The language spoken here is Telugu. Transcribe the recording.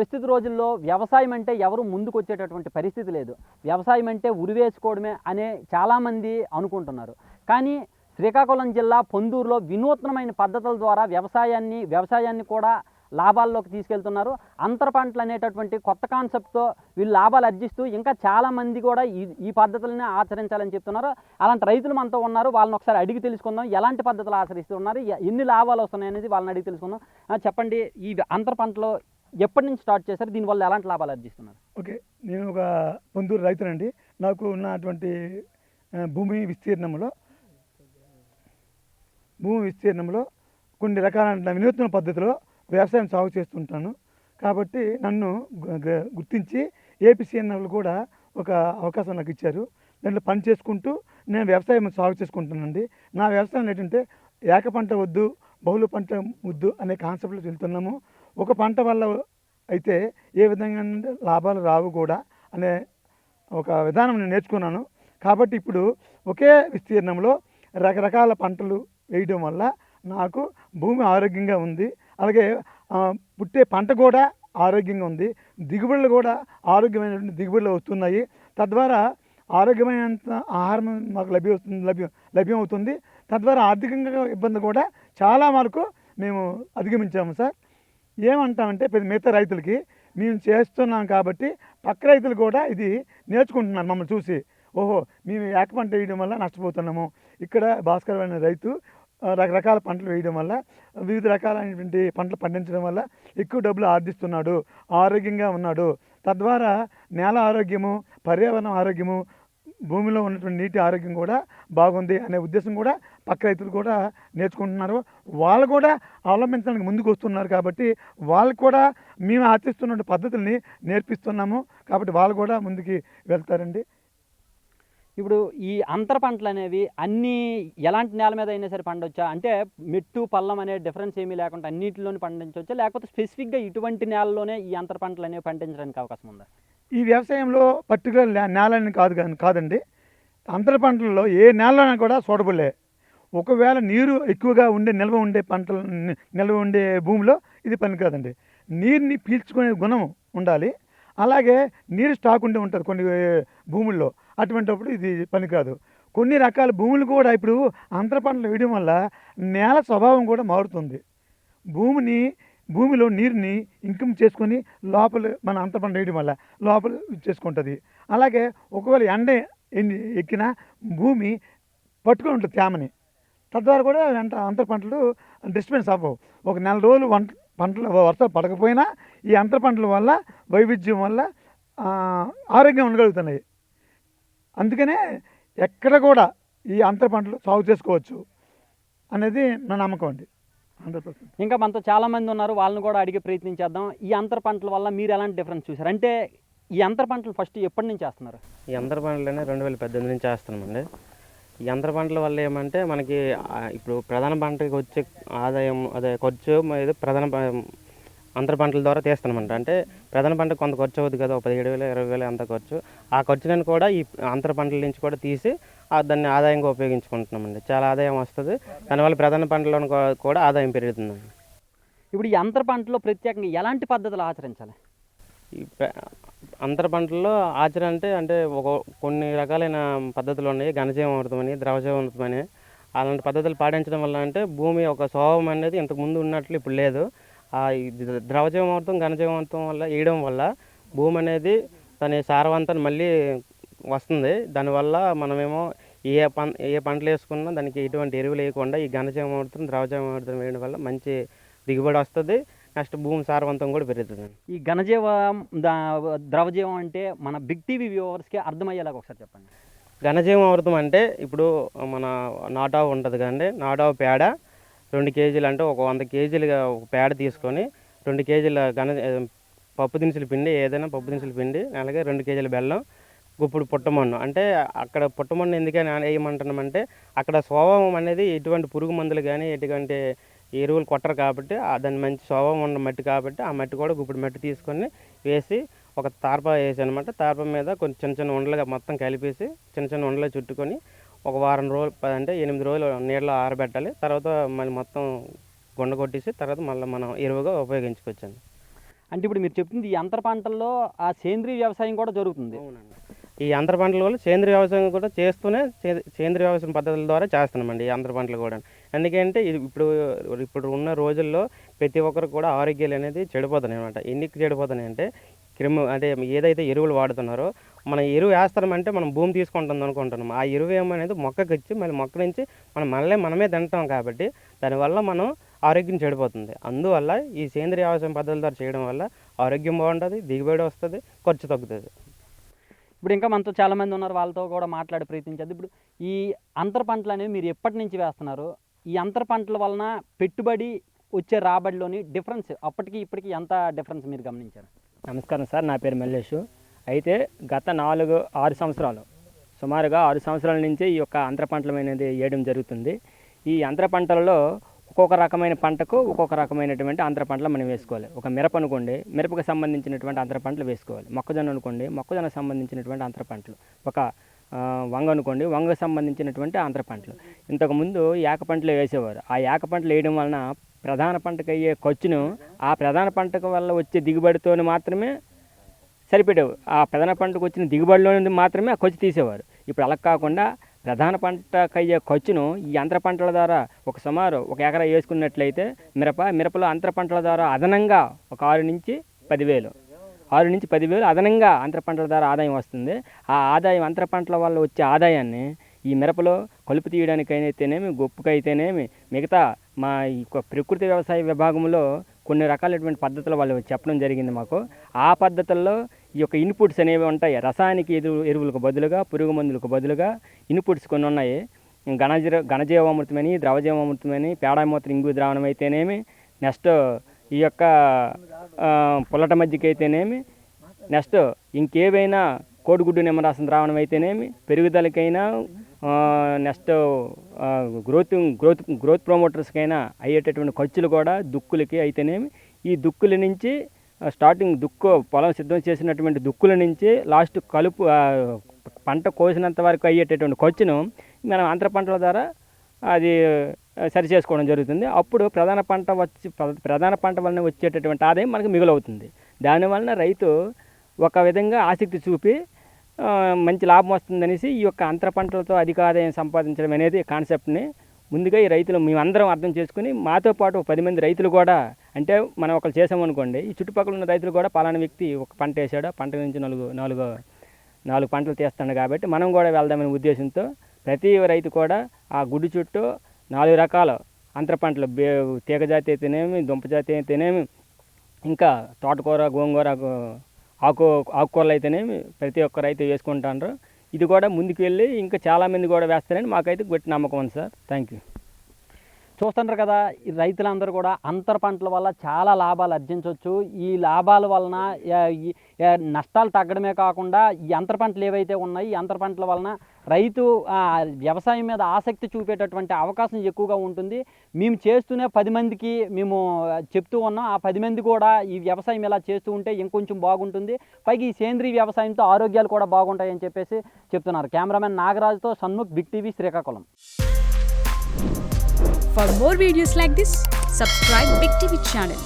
ప్రస్తుత రోజుల్లో వ్యవసాయం అంటే ఎవరు ముందుకొచ్చేటటువంటి పరిస్థితి లేదు. వ్యవసాయం అంటే ఉరివేసుకోవడమే అనే చాలామంది అనుకుంటున్నారు. కానీ శ్రీకాకుళం జిల్లా పొందూరులో వినూత్నమైన పద్ధతుల ద్వారా వ్యవసాయాన్ని కూడా లాభాల్లోకి తీసుకెళ్తున్నారు. అంతర పంటలు అనేటటువంటి కొత్త కాన్సెప్ట్తో వీళ్ళు లాభాలు ఆర్జిస్తూ ఇంకా చాలామంది కూడా ఈ పద్ధతులనే ఆచరించాలని చెప్తున్నారు. అలాంటి రైతులు మనతో ఉన్నారు. వాళ్ళని ఒకసారి అడిగి తెలుసుకుందాం. ఎలాంటి పద్ధతులు ఆచరిస్తున్నారు, ఎన్ని లాభాలు వస్తున్నాయి అనేది వాళ్ళని అడిగి తెలుసుకుందాం. చెప్పండి, ఈ అంతర పంటలో ఎప్పటి నుంచి స్టార్ట్ చేశారు, దీనివల్ల ఎలాంటి లాభాలు ఆర్జిస్తున్నారు? ఓకే, నేను ఒక పొందూరు రైతునండి. నాకు ఉన్నటువంటి భూమి విస్తీర్ణంలో కొన్ని రకాల వినూత్న పద్ధతిలో వ్యవసాయం సాగు చేస్తుంటాను. కాబట్టి నన్ను గుర్తించి ఏపీసీఎన్ఎల్ కూడా ఒక అవకాశం నాకు ఇచ్చారు. దాంట్లో పని చేసుకుంటూ నేను వ్యవసాయం సాగు చేసుకుంటానండి. నా వ్యవసాయం ఏంటంటే ఏక పంట వద్దు, బహుళ పంట వద్దు అనే కాన్సెప్ట్లో వెళ్తున్నాము. ఒక పంట వల్ల అయితే ఏ విధంగా లాభాలు రావు కూడా అనే ఒక విధానం నేను నేర్చుకున్నాను. కాబట్టి ఇప్పుడు ఒకే విస్తీర్ణంలో రకరకాల పంటలు వేయడం వల్ల నాకు భూమి ఆరోగ్యంగా ఉంది. అలాగే పుట్టే పంట కూడా ఆరోగ్యంగా ఉంది. దిగుబడులు కూడా ఆరోగ్యమైనటువంటి దిగుబడులు వస్తున్నాయి. తద్వారా ఆరోగ్యమైనంత ఆహారం మాకు లభ్యమవుతుంది. తద్వారా ఆర్థికంగా ఇబ్బంది కూడా చాలా వరకు మేము అధిగమించాము సార్. ఏమంటామంటే మిగతా రైతులకి మేము చేస్తున్నాం కాబట్టి పక్క రైతులు కూడా ఇది నేర్చుకుంటున్నారు మమ్మల్ని చూసి. ఓహో, మేము ఏక పంట వేయడం వల్ల నష్టపోతున్నాము. ఇక్కడ భాస్కర్ అనే రైతు రకరకాల పంటలు వేయడం వల్ల, వివిధ రకాలైనటువంటి పంటలు పండించడం వల్ల ఎక్కువ డబ్బులు ఆర్జిస్తున్నాడు, ఆరోగ్యంగా ఉన్నాడు. తద్వారా నేల ఆరోగ్యము, పర్యావరణ ఆరోగ్యము, భూమిలో ఉన్నటువంటి నీటి ఆరోగ్యం కూడా బాగుంది అనే ఉద్దేశం కూడా పక్క రైతులు కూడా నేర్చుకుంటున్నారు. వాళ్ళు కూడా అవలంబించడానికి ముందుకు వస్తున్నారు. కాబట్టి వాళ్ళు కూడా మేము ఆచరిస్తున్న పద్ధతుల్ని నేర్పిస్తున్నాము. కాబట్టి వాళ్ళు కూడా ముందుకు వెళ్తారండి. ఇప్పుడు ఈ అంతర పంటలు అనేవి అన్నీ ఎలాంటి నేల మీద అయినా సరే పండొచ్చా? అంటే మెట్టు పల్లం అనే డిఫరెన్స్ ఏమీ లేకుండా అన్నింటిలోనే పండించవచ్చా, లేకపోతే స్పెసిఫిక్గా ఇటువంటి నేలలోనే ఈ అంతర పంటలు అనేవి పండించడానికి అవకాశం ఉందా? ఈ వ్యవసాయంలో పర్టికులర్ నేలని కాదండి. అంతర పంటల్లో ఏ నేలలోనే కూడా సూటబుల్లే. ఒకవేళ నీరు ఎక్కువగా నిల్వ ఉండే భూమిలో ఇది పనికిరాదండి. నీరుని పీల్చుకునే గుణం ఉండాలి. అలాగే నీరు స్టాక్ ఉంటుంది కొన్ని భూముల్లో. అటువంటిప్పుడు ఇది పనికిరాదు. కొన్ని రకాల భూములు కూడా ఇప్పుడు అంతర పంటలు వేయడం వల్ల నేల స్వభావం కూడా మారుతుంది. భూమిలో నీరుని ఇంకం చేసుకొని లోపల మన అంతర పంట వేయడం వల్ల లోపల చేసుకుంటుంది. అలాగే ఒకవేళ ఎండ ఎక్కినా భూమి పట్టుకొని ఉంటుంది తేమని. తద్వారా కూడా అంతర పంటలు డిస్టర్బెన్స్ అవ్వవు. ఒక నెల రోజులు వర్షాలు పడకపోయినా ఈ అంతర పంటల వల్ల వైవిధ్యం వల్ల ఆరోగ్యం ఉండగలుగుతున్నాయి. అందుకనే ఎక్కడ కూడా ఈ అంతర పంటలు సాగు చేసుకోవచ్చు అనేది నా నమ్మకం అండి. 100%. ఇంకా మనతో చాలామంది ఉన్నారు, వాళ్ళని కూడా అడిగే ప్రయత్నించేద్దాం. ఈ అంతర పంటల వల్ల మీరు ఎలాంటి డిఫరెన్స్ చూసారు? అంటే ఈ అంతర పంటలు ఫస్ట్ ఎప్పటి నుంచి చేస్తున్నారు? ఈ అంతర పంటలనే 2018 నుంచి చేస్తున్నామండి. ఈ అంతర పంటల వల్ల ఏమంటే మనకి ఇప్పుడు ప్రధాన పంటకి వచ్చే ఆదాయం ఖర్చు ప్రధాన అంతర పంటల ద్వారా తీస్తామంట. అంటే ప్రధాన పంట కొంత ఖర్చు అవుతుంది కదా, 17,000 20,000 అంత ఖర్చు. ఆ ఖర్చులను కూడా ఈ అంతర పంటల నుంచి కూడా తీసి దాన్ని ఆదాయంగా ఉపయోగించుకుంటున్నామండి. చాలా ఆదాయం వస్తుంది. దానివల్ల ప్రధాన పంటలను కూడా ఆదాయం పెరుగుతుందండి. ఇప్పుడు ఈ అంతర పంటలో ప్రత్యేకంగా ఎలాంటి పద్ధతులు ఆచరించాలి? ఈ అంతర పంటల్లో ఆచరణ అంటే కొన్ని రకాలైన పద్ధతులు ఉన్నాయి. ఘనజీవామృతం అని, ద్రవజీవామృతం అని. అలాంటి పద్ధతులు పాటించడం వల్ల అంటే భూమి ఒక స్వభావం అనేది ఇంతకుముందు ఉన్నట్లు ఇప్పుడు లేదు. ద్రవజీవామృతం, ఘనజీవామృతం వల్ల వేయడం వల్ల భూమి అనేది దాని సారవంతాన్ని మళ్ళీ వస్తుంది. దానివల్ల మనమేమో ఏ పంటలు వేసుకున్నా దానికి ఎటువంటి ఎరువులు వేయకుండా ఈ ఘనజీవామృతం, ద్రవజీవామృతం వేయడం వల్ల మంచి దిగుబడి వస్తుంది. నెక్స్ట్ భూమి సారవంతం కూడా పెరుగుతుంది. ఈ ద్రవజీవం అంటే మన బిగ్ టీవీ వ్యూవర్స్కి అర్థమయ్యేలాగా ఒకసారి చెప్పండి. ఘనజీవామృతం అంటే ఇప్పుడు మన నాటావు ఉంటుంది కదండి, నాటావు పేడ 2 కేజీలు అంటే ఒక 100 కేజీలుగా ఒక పేడ తీసుకొని 2 కేజీల పప్పు దినుసుల పిండి, ఏదైనా పప్పు దినుసుల పిండి, అలాగే 2 కేజీల బెల్లం, గుప్పుడు పుట్టమన్ను. అంటే అక్కడ పుట్టమన్ను ఎందుకని వేయమంటున్నామంటే అక్కడ స్వభావం అనేది ఎటువంటి పురుగు మందులు కానీ ఎటువంటి ఎరువులు కొట్టరు కాబట్టి దాన్ని మంచి స్వభావం ఉన్న మట్టి కాబట్టి ఆ మట్టి కూడా గుప్పుడు మట్టి తీసుకొని వేసి ఒక తార్ప వేసి అనమాట. తార్ప మీద కొంచెం చిన్న చిన్న ఉండలుగా మొత్తం కలిపేసి చిన్న చిన్న ఉండలు చుట్టుకొని ఒక వారం రోజులు అంటే 8 రోజులు నీళ్ళలో ఆరబెట్టాలి. తర్వాత మళ్ళీ మొత్తం గుండ కొట్టేసి తర్వాత మళ్ళీ మనం ఎరువుగా ఉపయోగించుకోవచ్చండి. అంటే ఇప్పుడు మీరు చెప్తుంది ఈ అంతర పంటల్లో ఆ సేంద్రీయ వ్యవసాయం కూడా జరుగుతుంది. అవునండి. ఈ అంతర పంటల వల్ల సేంద్రీయ వ్యవసాయం కూడా చేస్తూనే సేంద్రీయ వ్యవసాయం పద్ధతుల ద్వారా చేస్తున్నామండి ఈ అంతర పంటలు కూడా. ఎందుకంటే ఇప్పుడు ఉన్న రోజుల్లో ప్రతి ఒక్కరికి కూడా ఆరోగ్యాలు అనేది చెడిపోతున్నాయి అనమాట. ఎందుకు చెడిపోతున్నాయి అంటే అంటే ఏదైతే ఎరువులు వాడుతున్నారో మనం ఎరువు వేస్తామంటే మనం భూమి తీసుకుంటుంది అనుకుంటున్నాం. ఆ ఎరువు ఏమనేది మొక్కకి ఇచ్చి మళ్ళీ మొక్క నుంచి మనమే తింటాం కాబట్టి దానివల్ల మనం ఆరోగ్యం చెడిపోతుంది. అందువల్ల ఈ సేంద్రీయ వ్యవసాయం పద్ధతుల ద్వారా చేయడం వల్ల ఆరోగ్యం బాగుంటుంది, దిగుబడి వస్తుంది, ఖర్చు తగ్గుతుంది. ఇప్పుడు ఇంకా మనతో చాలామంది ఉన్నారు, వాళ్ళతో కూడా మాట్లాడి ప్రయత్నించదు. ఇప్పుడు ఈ అంతర పంటలు అనేవి మీరు ఎప్పటి నుంచి వేస్తున్నారు? ఈ అంతర పంటల వలన పెట్టుబడి వచ్చే రాబడిలోని డిఫరెన్స్ అప్పటికి ఇప్పటికి ఎంత డిఫరెన్స్ మీరు గమనించారు? నమస్కారం సార్, నా పేరు మల్లేషు. అయితే గత 4-6 సంవత్సరాలు, సుమారుగా 6 సంవత్సరాల నుంచి ఈ యొక్క అంతర పంటలు అనేది వేయడం జరుగుతుంది. ఈ అంతర పంటలలో ఒక్కొక్క రకమైన పంటకు ఒక్కొక్క రకమైనటువంటి అంతర పంటలు మనం వేసుకోవాలి. ఒక మిరప అనుకోండి, మిరపకు సంబంధించినటువంటి అంతర పంటలు వేసుకోవాలి. మొక్కజొన్న అనుకోండి, మొక్కజొన్నకు సంబంధించినటువంటి అంతర పంటలు. ఒక వంగ అనుకోండి, వంగకు సంబంధించినటువంటి అంతర పంటలు. ఇంతకుముందు ఏక పంటలు వేసేవారు. ఆ ఏక పంటలు వేయడం వలన ప్రధాన పంటకు అయ్యే ఖర్చును ఆ ప్రధాన పంటకు వల్ల వచ్చే దిగుబడితో మాత్రమే సరిపెట్టేవారు. ఆ ప్రధాన పంటకు వచ్చిన దిగుబడిలో నుండి మాత్రమే ఆ ఖర్చు తీసేవారు. ఇప్పుడు అలా కాకుండా ప్రధాన పంటకు అయ్యే ఖర్చును ఈ అంతర పంటల ద్వారా సుమారు 1 ఎకరా వేసుకున్నట్లయితే మిరపలో అంతర పంటల ద్వారా అదనంగా ఒక 6 నుంచి 10,000 అదనంగా అంతర పంటల ద్వారా ఆదాయం వస్తుంది. ఆ ఆదాయం అంతర పంటల వల్ల వచ్చే ఆదాయాన్ని ఈ మిరపలో కలుపు తీయడానికైతేనేమి, గొప్పుకైతేనేమి, మిగతా మా ఈ ప్రకృతి వ్యవసాయ విభాగంలో కొన్ని రకాలైనటువంటి పద్ధతులు వాళ్ళు చెప్పడం జరిగింది మాకు. ఆ పద్ధతుల్లో ఈ యొక్క ఇన్పుట్స్ అనేవి ఉంటాయి. రసాయనిక ఎరువులకు బదులుగా, పురుగు మందులకు బదులుగా ఇన్పుట్స్ కొన్ని ఉన్నాయి. ఘనజీవామృతమని, ద్రవజీవామృతమని, పేడమూత్ర ఇంగు ద్రావణం అయితేనేమి, నెక్స్ట్ ఈ యొక్క పుల్లట మజ్జిగ అయితేనేమి, నెక్స్ట్ ఇంకేవైనా కోడిగుడ్డు నిమ్మరసం ద్రావణం అయితేనేమి, పెరుగుదలకైనా, నెక్స్ట్ గ్రోత్ ప్రమోటర్స్కైనా అయ్యేటటువంటి ఖర్చులు కూడా దుక్కులకి అయితేనేమి, ఈ దుక్కుల నుంచి స్టార్టింగ్ పొలం సిద్ధం చేసినటువంటి దుక్కుల నుంచి లాస్ట్ కలుపు పంట కోసినంత వరకు అయ్యేటటువంటి ఖర్చును మనం అంతర పంటల ద్వారా అది సరి చేసుకోవడం జరుగుతుంది. అప్పుడు ప్రధాన పంట వలన వచ్చేటటువంటి ఆదాయం మనకు మిగులవుతుంది. దానివలన రైతు ఒక విధంగా ఆసక్తి చూపి మంచి లాభం వస్తుందనేసి ఈ యొక్క అంతర పంటలతో అధిక ఆదాయం సంపాదించడం అనేది కాన్సెప్ట్ని ముందుగా ఈ రైతులు మేమందరం అర్థం చేసుకుని, మాతో పాటు 10 మంది రైతులు కూడా, అంటే మనం ఒకరు చేసామనుకోండి, ఈ చుట్టుపక్కల ఉన్న రైతులు కూడా పలానా వ్యక్తి ఒక పంట వేసాడు, పంట నుంచి నాలుగు పంటలు తీస్తాడు కాబట్టి మనం కూడా వెళ్దామనే ఉద్దేశంతో ప్రతి రైతు కూడా ఆ గుడ్డు చుట్టూ 4 రకాల అంతర పంటలు, తీగజాతి అయితేనేమి, దుంపజాతి అయితేనేమి, ఇంకా తోటకూర, గోంగూర, ఆకుకూరలు అయితేనేమి ప్రతి ఒక్క రైతు వేసుకుంటారు. ఇది కూడా ముందుకు వెళ్ళి ఇంకా చాలామంది కూడా వేస్తారని మాకైతే గట్టి నమ్మకం ఉంది సార్. Thank you. చూస్తుంటారు కదా, ఈ రైతులందరూ కూడా అంతర పంటల వల్ల చాలా లాభాలు ఆర్జించవచ్చు. ఈ లాభాల వలన నష్టాలు తగ్గడమే కాకుండా ఈ అంతర పంటలు ఏవైతే ఉన్నాయి, ఈ అంతర పంటల వలన రైతు వ్యవసాయం మీద ఆసక్తి చూపేటటువంటి అవకాశం ఎక్కువగా ఉంటుంది. మేము చేస్తూనే 10 మందికి మేము చెప్తూ ఉన్నాం. ఆ 10 మంది కూడా ఈ వ్యవసాయం ఇలా చేస్తూ ఉంటే ఇంకొంచెం బాగుంటుంది, పైగా ఈ సేంద్రీయ వ్యవసాయంతో ఆరోగ్యాలు కూడా బాగుంటాయని చెప్పేసి చెప్తున్నారు. కెమెరామెన్ నాగరాజుతో Shanmukh, big TV, Srikakulam. For more videos like this, subscribe Big TV channel.